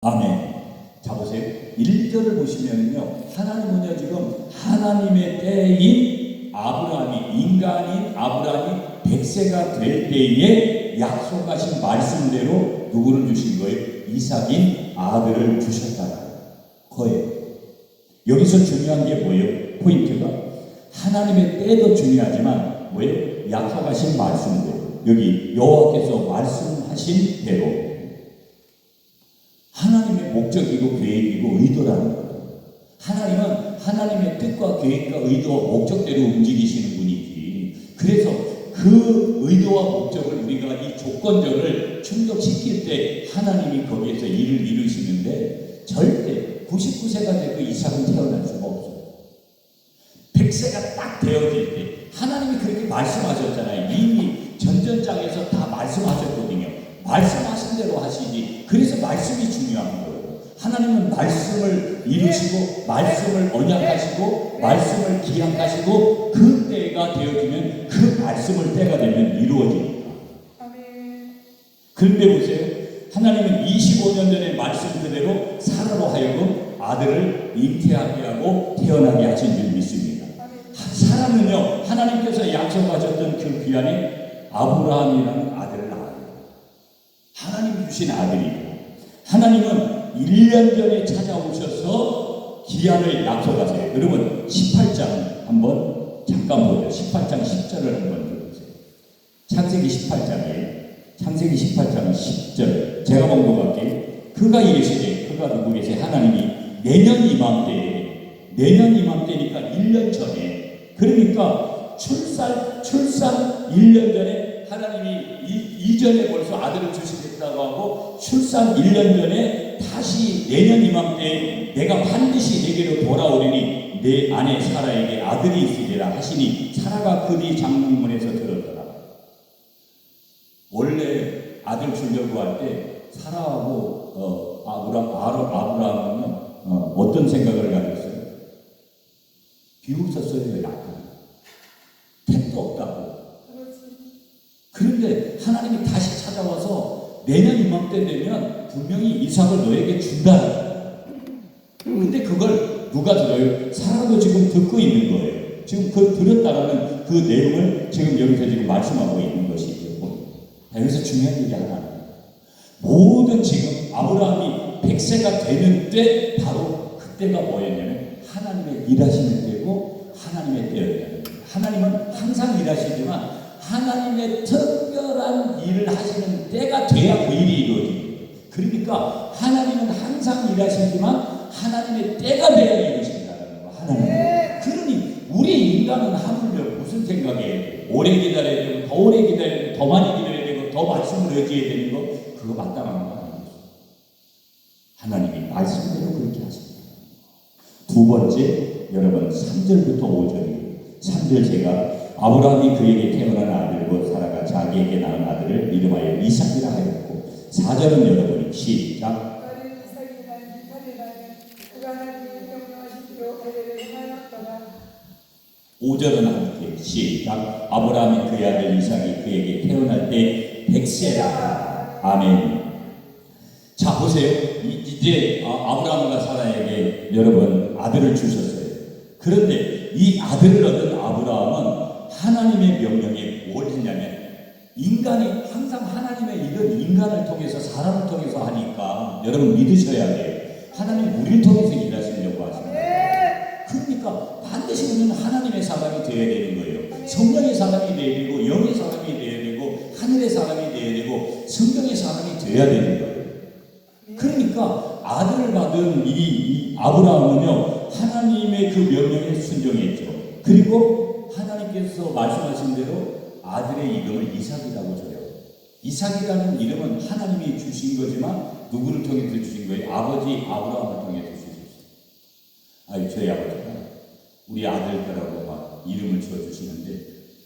아멘. 자 보세요. 1절을 보시면요, 하나님은요 지금 하나님의 때인 아브라함이, 인간인 아브라함이 100세가 될 때에 약속하신 말씀대로 누구를 주신 거예요? 이삭인 아들을 주셨다는 거예요. 여기서 중요한 게 뭐예요? 포인트가 하나님의 때도 중요하지만 뭐예요? 약속하신 말씀대로, 여기 여호와께서 말씀하신 대로 하나님의 목적이고 계획이고 의도라는 거예요. 하나님은 하나님의 뜻과 계획과 의도와 목적대로 움직이시는 분이지. 그래서 그 의도와 목적을 우리가 이 조건절을 충족시킬 때 하나님이 거기에서 일을 이루시는데 절대 99세가 되고 이삭은 태어날 수가 없어요. 100세가 딱 되어질 때 하나님이 그렇게 말씀하셨잖아요. 이미 전전장에서 다 말씀하셨거든요. 말씀하신 대로 하시지. 그래서 말씀이 중요한 거예요. 하나님은 말씀을 이루시고 말씀을 언약하시고 말씀을 기약하시고 그 때가 되어지면 그 말씀을 때가 되면 이루어지니까. 그런데 보세요. 하나님은 25년 전에 말씀 그대로 사라로 하여금 아들을 잉태하게 하고 태어나게 하신 줄 믿습니다. 사라는요, 하나님께서 약속하셨던 그 귀한이 아브라함이라는 아들을 낳아요. 하나님이 주신 아들이고, 하나님은 1년 전에 찾아오셔서 기한을 약속하세요. 여러분 18장 한번 잠깐 보죠. 18장 10절을 한번 보세요. 창세기 18장에 창세기 18장 10절 제가 봉독할게요. 그가 이르시되, 그가 누구 계세요? 하나님이 내년 이맘때니까 1년 전에, 그러니까 출산 1년 전에 하나님이 이전에 벌써 아들을 주시겠다고 하고 출산 1년 전에 다시 내년 이맘때 내가 반드시 내게로 돌아오리니 내 아내 사라에게 아들이 있으리라 하시니 사라가 그 뒤 장문에서 들었더라. 원래 아들 주려고 할 때 사라하고 아브라함은 어떤 생각을 가졌어요? 비웃었어요. 약간 택도 없다고. 그런데 하나님이 다시 찾아와서 내년 이맘때 되면 분명히 이삭을 너에게 준다. 근데 그걸 누가 들어요? 사라도 지금 듣고 있는 거예요. 지금 그 들었다라는 그 내용을 지금 여기서 지금 말씀하고 있는 것이죠. 여기서 중요한 일이 하나. 모든 지금 아브라함이 100세가 되는 때 바로 그때가 뭐였냐면 하나님의 일하시는 때고 하나님의 때였다는 거예요. 하나님은 항상 일하시지만 하나님의 특별한 일을 하시는 때가 돼야 그 일이 이루어집니다. 그러니까 하나님은 항상 일하시지만 하나님의 때가 돼야 이루어진다는 거. 하나님. 그러니 우리 인간은 하물며 무슨 생각에 오래 기다려야 되고 더 오래 기다려야 되고 더 많이 기다려야 되고 더 말씀을 의지해야 되는 거, 그거 마땅한 거 아니에요. 하나님이 말씀대로 그렇게 하십니다. 두 번째, 여러분 3절부터 5절이에요. 3절 제가 아브라함이 그에게 태어난 아들고 사라가 자기에게 낳은 아들을 이름하여 이삭이라 하였고, 4절은 여러분이 시작. 5절은 함께 시작. 아브라함이 그의 아들 이삭이 그에게 태어날 때 100세라. 아멘. 자 보세요. 이제 아브라함과 사라에게 여러분 아들을 주셨어요. 그런데 이 아들을 얻은 아브라함은 하나님의 명령에 뭘 했냐면, 인간이 항상 하나님의 일은 인간을 통해서 사람을 통해서 하니까 여러분 믿으셔야 돼요. 하나님 우리를 통해서 일하시려고 하십니다. 그러니까 반드시 우리는 하나님의 사람이 되어야 되는 거예요. 성령의 사람이 되어야 되고 영의 사람이 되어야 되고 하늘의 사람이 되어야 되고 성경의 사람이 되어야 되는 거예요. 그러니까 아들을 받은 이 아브라함은요, 하나님의 그 명령에 순종했죠. 그리고 하나님께서 말씀하신 대로 아들의 이름을 이삭이라고 줘요. 이삭이라는 이름은 하나님이 주신 거지만 누구를 통해서 주신 거예요? 아버지 아브라함을 통해서 주셨어요. 저희 아버지가 우리 아들들하고 막 이름을 지어주시는데,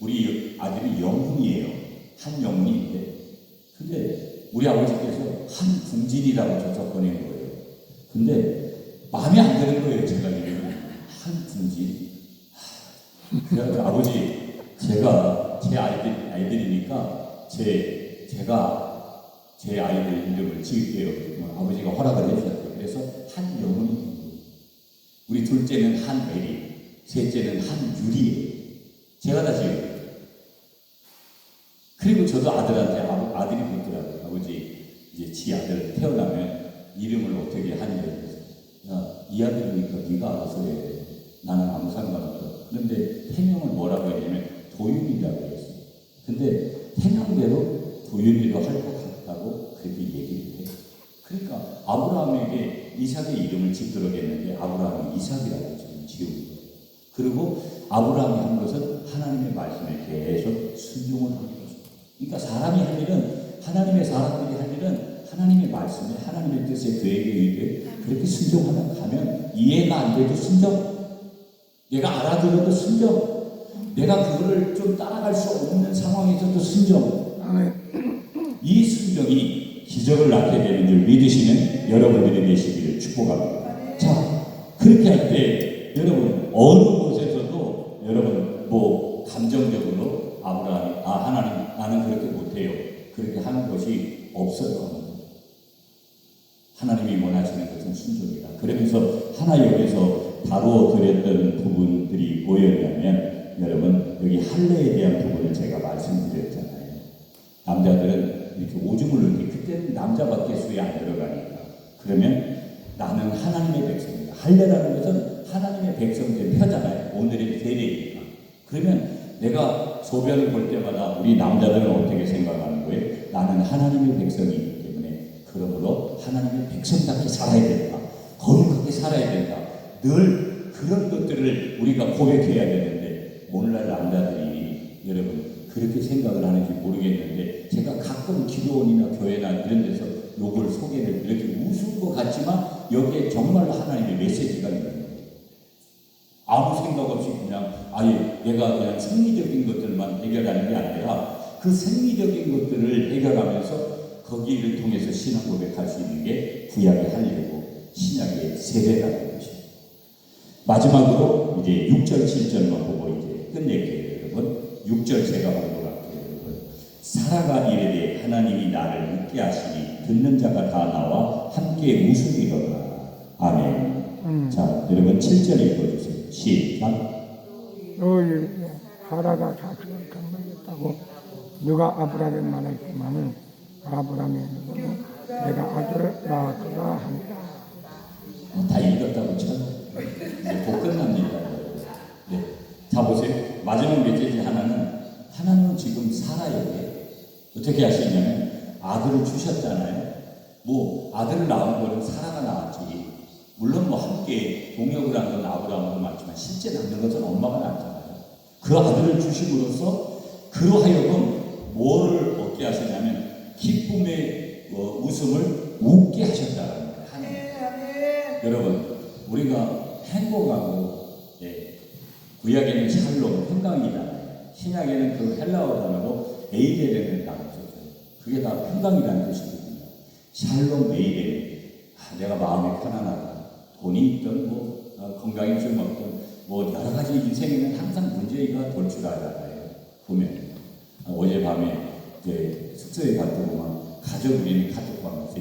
우리 아들이 영훈이에요. 한영훈인데, 근데 우리 아버지께서 한풍진이라고 줘서 보낸 거예요. 근데 마음에 안 드는 거예요. 제가 이름을 한풍진. 그래서 아버지, 제가 제 아이들이니까 제가 제 아이들 이름을 지을게요. 아버지가 허락을 해주셨어요. 그래서 한 영혼이 우리 둘째는 한에리, 셋째는 한유리예요. 제가 다 지어요. 그리고 저도 아들한테 아들이 묻더라고요. 아버지 이제 지 아들 태어나면 이름을 어떻게 하냐 그래서 야, 이 아들이니까 네가 알아서 해. 나는 아무 상관없어. 그런데 태명을 뭐라고 했냐면 도윤이라고 했어요. 근데 태명대로 도윤이로 할 것 같다고 그렇게 얘기를 해요. 그러니까 아브라함에게 이삭의 이름을 짓도록 했는데 아브라함이 이삭이라고 지금 지은 거예요. 그리고 아브라함이 한 것은 하나님의 말씀에 계속 순종을 하는 거죠. 그러니까 사람이 할 일은 하나님의 사람들이 할 일은 하나님의 말씀에 하나님의 뜻에 그에게 의해 그렇게 순종하다 가면 이해가 안 돼도 순종, 내가 알아들어도 순종, 내가 그거를 좀 따라갈 수 없는 상황에서도 순종. 이 순종이 기적을 낳게 되는 줄 믿으시는 여러분들이 되시기를 축복합니다. 자, 그렇게 할 때 여러분 어느 곳에서도 여러분 뭐 감정적으로 아브라함이 하나님 나는 그렇게 못해요. 그렇게 하는 것이 없어요. 하나님이 원하시는 것은 순종이다. 그러면서 하나 여기서 다루어 드렸던 부분들이 뭐였냐면 여러분 여기 할례에 대한 부분을 제가 말씀드렸잖아요. 남자들은 이렇게 오줌을 넣기 그때는 남자밖에 수에 안 들어가니까 그러면 나는 하나님의 백성이다. 할례라는 것은 하나님의 백성들 펴잖아요. 오늘의 세례니까. 그러면 내가 소변을 볼 때마다 우리 남자들은 어떻게 생각하는 거예요? 나는 하나님의 백성이기 때문에 그러므로 하나님의 백성답게 살아야 된다. 거룩하게 살아야 된다. 늘 그런 것들을 우리가 고백해야 되는데 오늘날 남자들이 여러분 그렇게 생각을 하는지 모르겠는데 제가 가끔 기도원이나 교회나 이런 데서 요걸 소개를 이렇게 우스운 것 같지만 여기에 정말 하나님의 메시지가 있는 거예요. 아무 생각 없이 그냥 아예 내가 그냥 생리적인 것들만 해결하는 게 아니라 그 생리적인 것들을 해결하면서 거기를 통해서 신앙 고백할 수 있는 게 구약의 할례고 신약의 세례라는 것입니다. 마지막으로 이제 6절 7절만 보고 이제 끝낼게요. 여러분 6절 제가 보고 갈게요. 여러분 사라가 이르되 하나님이 나를 웃게 하시니 듣는 자가 다 나와 함께 웃으리로다. 아멘. 자 여러분 7절 읽어주세요. 시작. 너희 사라가 자식을 강물했다고 누가 아브라함에 말했지만은 아브라함이 내가 아들을 낳았다 합니다. 다 읽었다고 쳐. 곧 끝납니다. 네. 자 보세요. 마지막 메시지 하나는 지금 사라에게 어떻게 하시냐면 아들을 주셨잖아요. 뭐 아들을 낳은 거는 사라가 낳았지. 물론 뭐 함께 동역을 한 건 아브라함도 맞지만 실제 낳는 것은 엄마가 낳잖아요. 그 아들을 주심으로써 그로 하여금 뭐를 얻게 하셨냐면 기쁨의 웃음을 웃게 하셨다는 거예요. 여러분 우리가 행복하고 구약에는 샬롬 평강이잖아요. 신약에는 그 헬라어 단어로 에이레라는 단어죠. 그게 다 평강이라는 뜻이거든요. 샬롬 에이레. 내가 마음이 편안하다. 돈이 있든 뭐 건강이 좀 없든 뭐 여러 가지 인생에는 항상 문제가 돌출하잖아요. 보면 어젯밤에 이제 숙소에 갔다 보면 우리는 가족방에서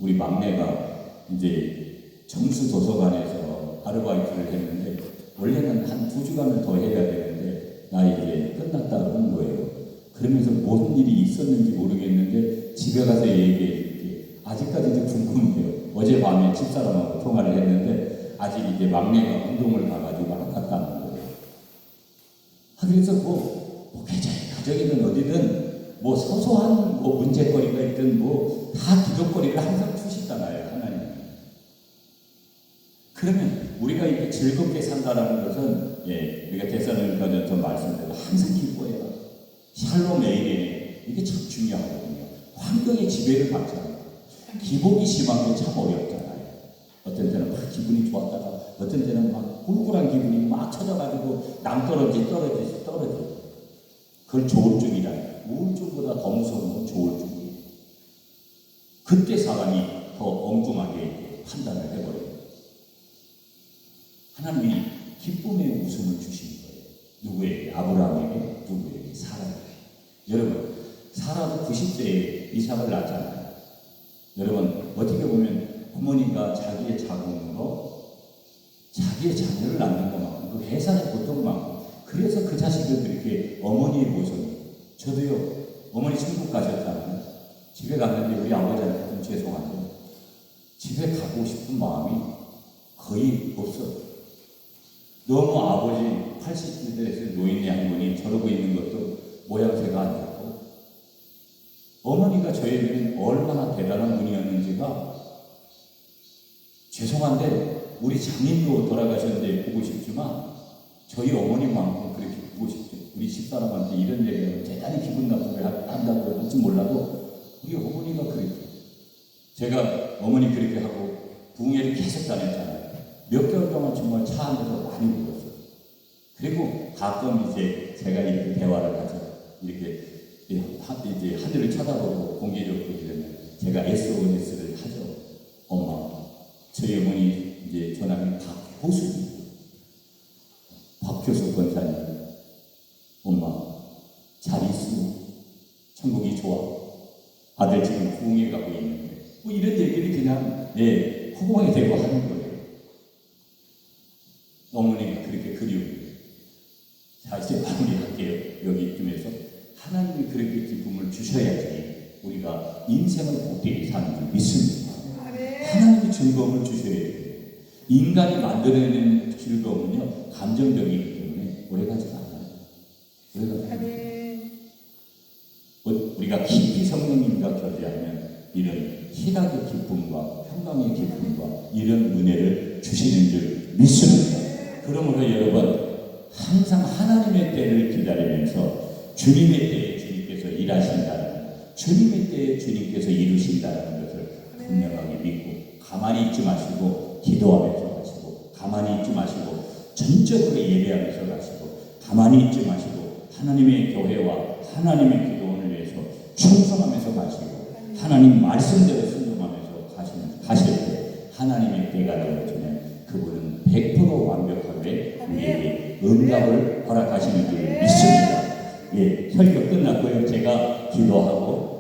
우리 막내가 이제 정수 도서관에서 아르바이트를 했는데 원래는 한 2주간을 더 해야 되는데 나 이제 끝났다 그런 거예요. 그러면서 무슨 일이 있었는지 모르겠는데 집에 가서 얘기해 줄게. 아직까지도 궁금해요. 어젯밤에 집사람하고 통화를 했는데 아직 이제 막내가 운동을 가가지고 안 갔다는 거예요. 그래서 뭐 가정이든 어디든 뭐 소소한 뭐 문제거리가 있든 뭐 다 기도거리를 항상 주시잖아요. 하나님. 그러면 우리가 이렇게 즐겁게 산다는 것은 우리가 데살로니가전서 말씀대로 항상 기뻐해요. 샬롬 에이레 이게 참 중요하거든요. 환경의 지배를 받지 않아요. 기복이 심한 게 참 어렵잖아요. 어떤 때는 막 기분이 좋았다가 어떤 때는 막 꿀꿀한 기분이 막 쳐져가지고 낭떠러지 떨어지. 그걸 조울증이라. 우울증보다 더 무서운 건 조울증이에요. 그때 사람이 더 엉뚱하게 판단을 해버려요. 하나님이 기쁨의 웃음을 주신 거예요. 누구에게? 아브라함에게, 누구에게? 사라에게. 여러분, 사라도 90세에 이삭을 낳았잖아요. 여러분, 어떻게 보면 부모님과 자기의 자궁으로 자기의 자녀를 낳는 것만큼 그 해산의 고통만큼 그래서 그 자식을 그렇게 어머니의 모습 저도요 어머니 천국 가셨잖아요. 집에 갔는데 우리 아버지한테 좀 죄송한데 집에 가고 싶은 마음이 거의 없어요. 너무 아버지 80세대에서 노인네 한 분이 저러고 있는 것도 모양새가 안 좋고 어머니가 저에게는 얼마나 대단한 분이었는지가 죄송한데 우리 장인도 돌아가셨는데 보고 싶지만 저희 어머니만큼 그렇게 보고 싶죠. 우리 집사람한테 이런 얘기하면 대단히 기분 나쁘게 한다고 할지 몰라도 우리 어머니가 그렇게 제가 어머니 그렇게 하고 부흥회를 계속 다녔잖아요. 몇 개월 동안 정말 차 안에서 많이 울었어요. 그리고 가끔 이제 제가 이렇게 대화를 하죠. 이렇게 이제 하늘을 쳐다보고 공기를 보고 이러면 제가 SOS를 하죠. 엄마, 저희 어머니 이제 전화기 박효수 권사님, 엄마 잘 있어. 천국이 좋아. 아들 지금 부흥회 가고 있는데 뭐 이런 얘기를 그냥 허공에 대고 하는 거예요. 어머니가 그렇게 그리워요. 자 이제 마무리할게요. 여기쯤에서 하나님이 그렇게 기쁨을 주셔야지 우리가 인생을 복되게 사는 줄 믿습니다. 하나님이 즐거움을 주셔야 돼요. 인간이 만들어내는 즐거움은요 감정적이기 때문에 오래가지가 않아요. 우리가 깊이 성령님과 교제하면 이런 희락의 기쁨과 평강의 기쁨과 이런 은혜를 주시는 줄 믿습니다. 그러므로 여러분 항상 하나님의 때를 기다리면서 주님의 때에 주님께서 일하신다는 주님의 때에 주님께서 이루신다는 것을 분명하게 믿고 가만히 있지 마시고 기도하면서 가시고 가만히 있지 마시고 전적으로 예배하면서 가시고 가만히 있지 마시고 하나님의 교회와 하나님의 기도원을 위해서 충성하면서 가시고 하나님 말씀대로 순종하면서 가실 때 하나님의 때가 되어지면 그분은 100% 완벽하게 우리에게 응답을 허락하시는 줄 믿습니다. 설교 끝났고요. 제가 기도하고